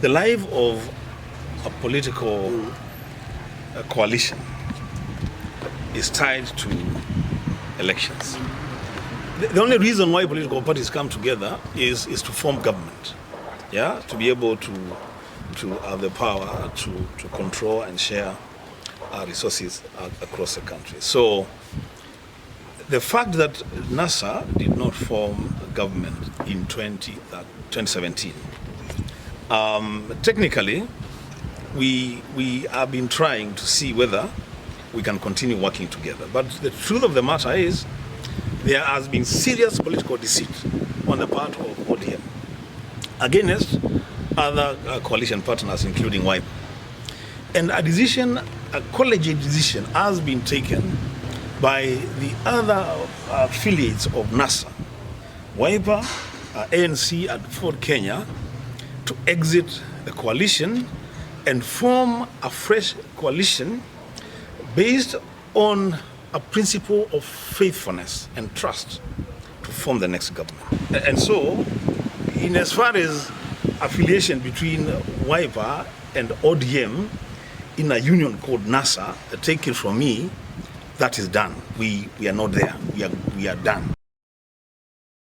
The life of a political coalition is tied to elections. The only reason why political parties come together is to form government, yeah, to be able to have the power to control and share our resources across the country. So the fact that NASA did not form a government in 2017, technically, we have been trying to see whether we can continue working together. But the truth of the matter is, there has been serious political deceit on the part of ODM against other coalition partners, including Wiper. And a collegiate decision has been taken by the other affiliates of NASA, Wiper, ANC, and Ford Kenya, to exit the coalition and form a fresh coalition based on a principle of faithfulness and trust to form the next government. And so, in as far as affiliation between Wiper and ODM in a union called NASA, take it from me, that is done. We are not there. We are done.